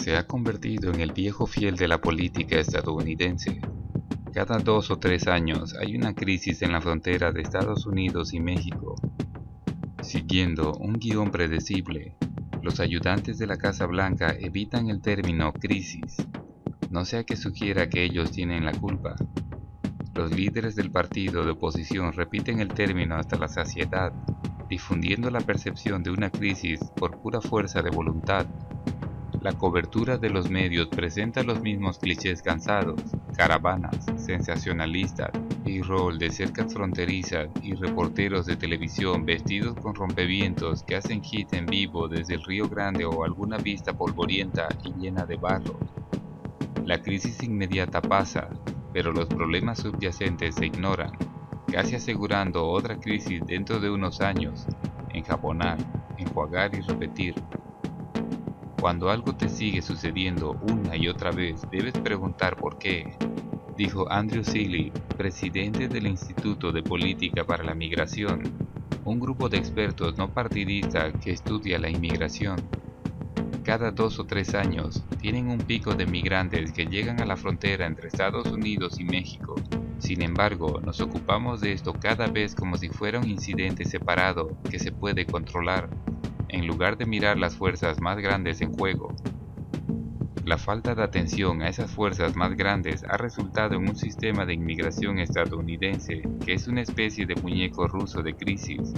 se ha convertido en el viejo fiel de la política estadounidense. Cada 2 o 3 años hay una crisis en la frontera de Estados Unidos y México. Siguiendo un guión predecible, los ayudantes de la Casa Blanca evitan el término crisis, no sea que sugiera que ellos tienen la culpa. Los líderes del partido de oposición repiten el término hasta la saciedad, difundiendo la percepción de una crisis por pura fuerza de voluntad. La cobertura de los medios presenta los mismos clichés cansados: caravanas, sensacionalistas, y rol de cercas fronterizas y reporteros de televisión vestidos con rompevientos que hacen hit en vivo desde el Río Grande o alguna vista polvorienta y llena de barro. La crisis inmediata pasa, pero los problemas subyacentes se ignoran, casi asegurando otra crisis dentro de unos años. Enjabonar, enjuagar y repetir. Cuando algo te sigue sucediendo una y otra vez, debes preguntar por qué, dijo Andrew Seeley, presidente del Instituto de Política para la Migración, un grupo de expertos no partidistas que estudia la inmigración. Cada 2 o 3 años tienen un pico de migrantes que llegan a la frontera entre Estados Unidos y México. Sin embargo, nos ocupamos de esto cada vez como si fuera un incidente separado que se puede controlar, en lugar de mirar las fuerzas más grandes en juego. La falta de atención a esas fuerzas más grandes ha resultado en un sistema de inmigración estadounidense que es una especie de muñeco ruso de crisis,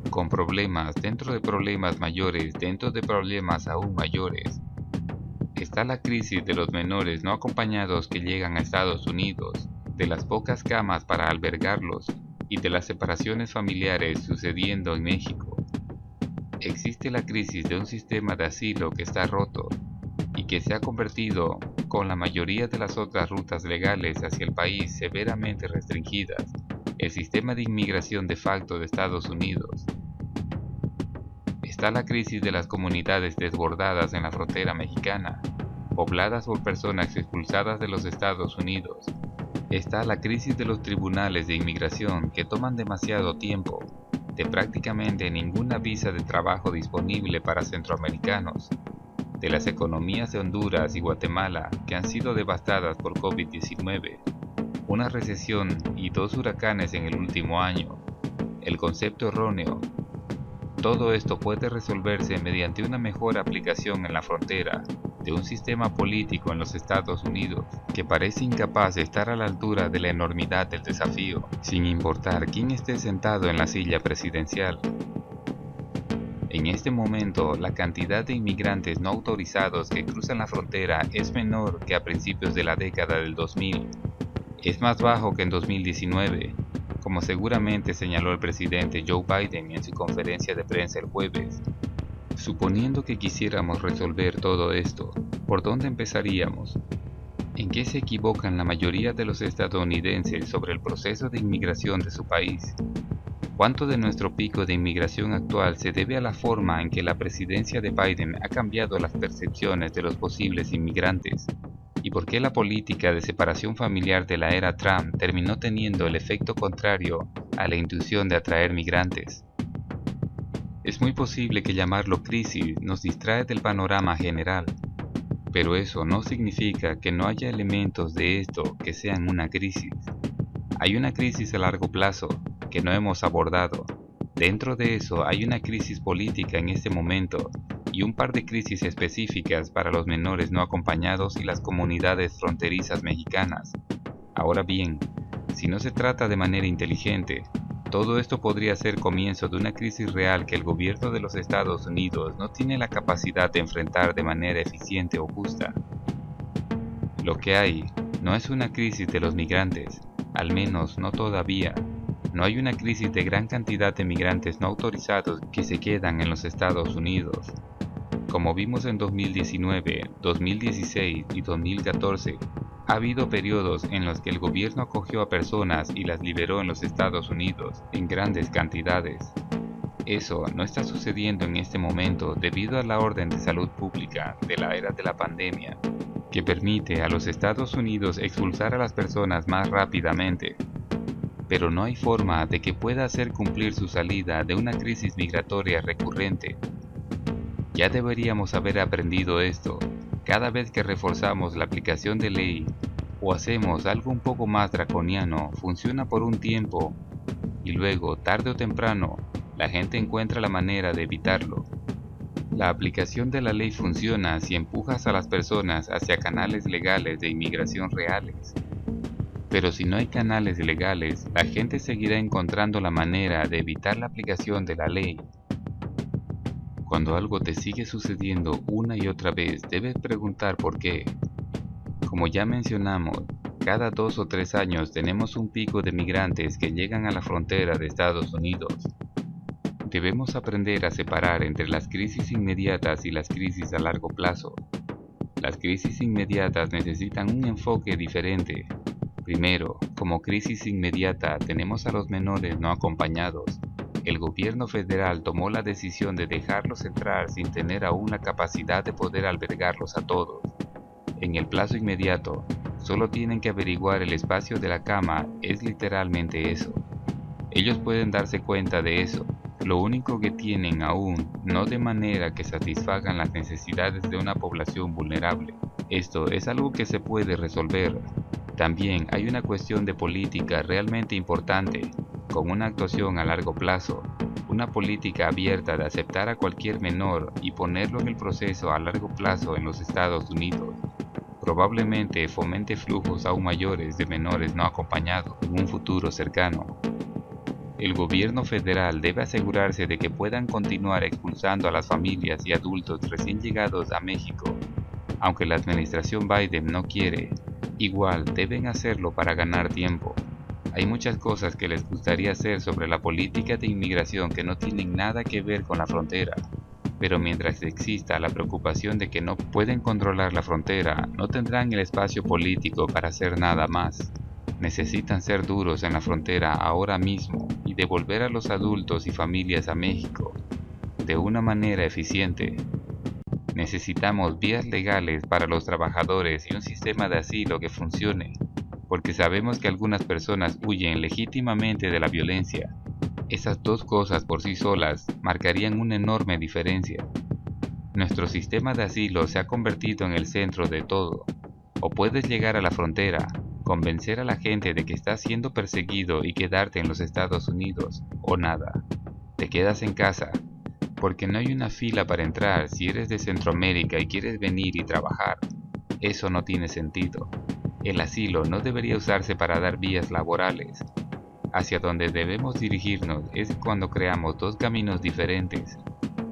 con problemas dentro de problemas mayores dentro de problemas aún mayores. Está la crisis de los menores no acompañados que llegan a Estados Unidos, de las pocas camas para albergarlos y de las separaciones familiares sucediendo en México. Existe la crisis de un sistema de asilo que está roto y que se ha convertido, con la mayoría de las otras rutas legales hacia el país severamente restringidas, el sistema de inmigración de facto de Estados Unidos. Está la crisis de las comunidades desbordadas en la frontera mexicana, pobladas por personas expulsadas de los Estados Unidos. Está la crisis de los tribunales de inmigración que toman demasiado tiempo, de prácticamente ninguna visa de trabajo disponible para centroamericanos, de las economías de Honduras y Guatemala que han sido devastadas por COVID-19, una recesión y 2 huracanes en el último año, el concepto erróneo. Todo esto puede resolverse mediante una mejor aplicación en la frontera de un sistema político en los Estados Unidos que parece incapaz de estar a la altura de la enormidad del desafío, sin importar quién esté sentado en la silla presidencial. En este momento, la cantidad de inmigrantes no autorizados que cruzan la frontera es menor que a principios de la década del 2000. Es más bajo que en 2019, como seguramente señaló el presidente Joe Biden en su conferencia de prensa el jueves. Suponiendo que quisiéramos resolver todo esto, ¿por dónde empezaríamos? ¿En qué se equivocan la mayoría de los estadounidenses sobre el proceso de inmigración de su país? ¿Cuánto de nuestro pico de inmigración actual se debe a la forma en que la presidencia de Biden ha cambiado las percepciones de los posibles inmigrantes? ¿Y por qué la política de separación familiar de la era Trump terminó teniendo el efecto contrario a la intuición de atraer migrantes? Es muy posible que llamarlo crisis nos distrae del panorama general, pero eso no significa que no haya elementos de esto que sean una crisis. Hay una crisis a largo plazo que no hemos abordado. Dentro de eso hay una crisis política en este momento y un par de crisis específicas para los menores no acompañados y las comunidades fronterizas mexicanas. Ahora bien, si no se trata de manera inteligente, todo esto podría ser comienzo de una crisis real que el gobierno de los Estados Unidos no tiene la capacidad de enfrentar de manera eficiente o justa. Lo que hay no es una crisis de los migrantes, al menos no todavía. No hay una crisis de gran cantidad de migrantes no autorizados que se quedan en los Estados Unidos. Como vimos en 2019, 2016 y 2014, ha habido periodos en los que el gobierno acogió a personas y las liberó en los Estados Unidos en grandes cantidades. Eso no está sucediendo en este momento debido a la orden de salud pública de la era de la pandemia, que permite a los Estados Unidos expulsar a las personas más rápidamente. Pero no hay forma de que pueda hacer cumplir su salida de una crisis migratoria recurrente. Ya deberíamos haber aprendido esto. cada vez que reforzamos la aplicación de ley o hacemos algo un poco más draconiano, funciona por un tiempo y luego, tarde o temprano, la gente encuentra la manera de evitarlo. La aplicación de la ley funciona si empujas a las personas hacia canales legales de inmigración reales. Pero si no hay canales legales, la gente seguirá encontrando la manera de evitar la aplicación de la ley. Cuando algo te sigue sucediendo una y otra vez, debes preguntar por qué. Como ya mencionamos, cada 2 o 3 años tenemos un pico de migrantes que llegan a la frontera de Estados Unidos. Debemos aprender a separar entre las crisis inmediatas y las crisis a largo plazo. Las crisis inmediatas necesitan un enfoque diferente. Primero, como crisis inmediata tenemos a los menores no acompañados. El gobierno federal tomó la decisión de dejarlos entrar sin tener aún la capacidad de poder albergarlos a todos. En el plazo inmediato, solo tienen que averiguar el espacio de la cama, es literalmente eso. Ellos pueden darse cuenta de eso. Lo único que tienen aún, no de manera que satisfagan las necesidades de una población vulnerable. Esto es algo que se puede resolver. También hay una cuestión de política realmente importante, con una actuación a largo plazo, una política abierta de aceptar a cualquier menor y ponerlo en el proceso a largo plazo en los Estados Unidos. Probablemente fomente flujos aún mayores de menores no acompañados en un futuro cercano. El gobierno federal debe asegurarse de que puedan continuar expulsando a las familias y adultos recién llegados a México. Aunque la administración Biden no quiere, igual deben hacerlo para ganar tiempo. Hay muchas cosas que les gustaría hacer sobre la política de inmigración que no tienen nada que ver con la frontera. Pero mientras exista la preocupación de que no pueden controlar la frontera, no tendrán el espacio político para hacer nada más. Necesitan ser duros en la frontera ahora mismo y devolver a los adultos y familias a México de una manera eficiente. Necesitamos vías legales para los trabajadores y un sistema de asilo que funcione, porque sabemos que algunas personas huyen legítimamente de la violencia. Esas dos cosas por sí solas marcarían una enorme diferencia. Nuestro sistema de asilo se ha convertido en el centro de todo. O puedes llegar a la frontera, convencer a la gente de que estás siendo perseguido y quedarte en los Estados Unidos, o nada. Te quedas en casa, porque no hay una fila para entrar si eres de Centroamérica y quieres venir y trabajar. Eso no tiene sentido. El asilo no debería usarse para dar vías laborales. Hacia donde debemos dirigirnos es cuando creamos dos caminos diferentes.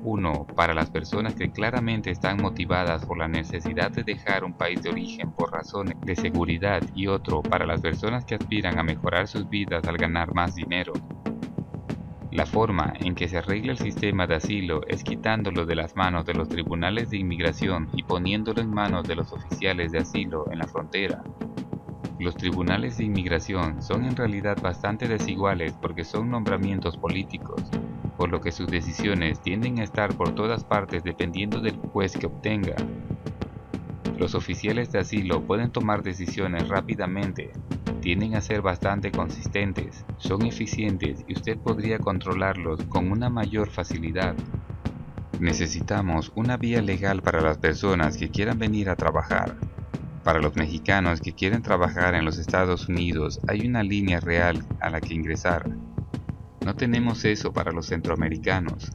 Uno, para las personas que claramente están motivadas por la necesidad de dejar un país de origen por razones de seguridad, y otro, para las personas que aspiran a mejorar sus vidas al ganar más dinero. La forma en que se arregla el sistema de asilo es quitándolo de las manos de los tribunales de inmigración y poniéndolo en manos de los oficiales de asilo en la frontera. Los tribunales de inmigración son en realidad bastante desiguales porque son nombramientos políticos, por lo que sus decisiones tienden a estar por todas partes dependiendo del juez que obtenga. Los oficiales de asilo pueden tomar decisiones rápidamente, tienden a ser bastante consistentes, son eficientes y usted podría controlarlos con una mayor facilidad. Necesitamos una vía legal para las personas que quieran venir a trabajar. Para los mexicanos que quieren trabajar en los Estados Unidos hay una línea real a la que ingresar. No tenemos eso para los centroamericanos.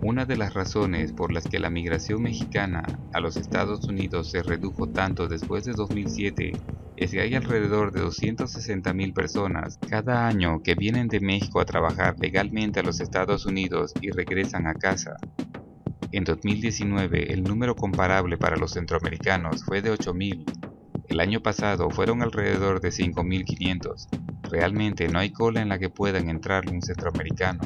Una de las razones por las que la migración mexicana a los Estados Unidos se redujo tanto después de 2007 es que hay alrededor de 260,000 personas cada año que vienen de México a trabajar legalmente a los Estados Unidos y regresan a casa. En 2019 el número comparable para los centroamericanos fue de 8,000. El año pasado fueron alrededor de 5,500. Realmente no hay cola en la que puedan entrar un centroamericano.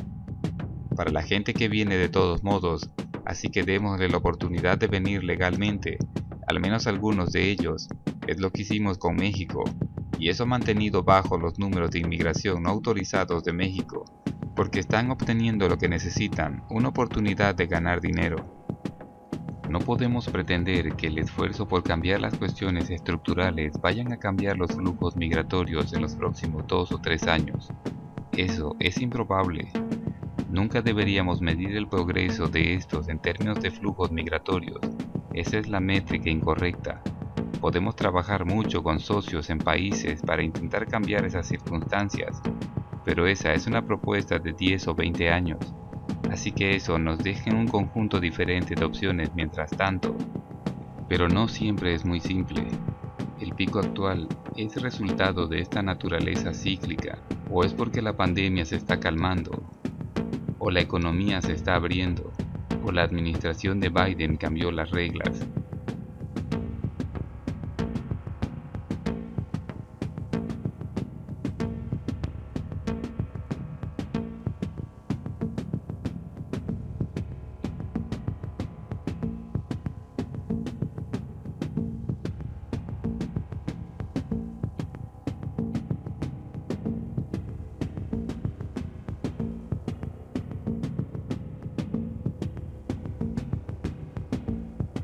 Para la gente que viene de todos modos, así que démosle la oportunidad de venir legalmente, al menos algunos de ellos. Es lo que hicimos con México, y eso ha mantenido bajos los números de inmigración no autorizados de México, porque están obteniendo lo que necesitan, una oportunidad de ganar dinero. No podemos pretender que el esfuerzo por cambiar las cuestiones estructurales vayan a cambiar los flujos migratorios en los próximos 2 o 3 años. Eso es improbable. Nunca deberíamos medir el progreso de estos en términos de flujos migratorios. Esa es la métrica incorrecta. Podemos trabajar mucho con socios en países para intentar cambiar esas circunstancias, pero esa es una propuesta de 10 o 20 años. Así que eso nos deja en un conjunto diferente de opciones mientras tanto. Pero no siempre es muy simple. ¿El pico actual es resultado de esta naturaleza cíclica o es porque la pandemia se está calmando, o la economía se está abriendo, o la administración de Biden cambió las reglas?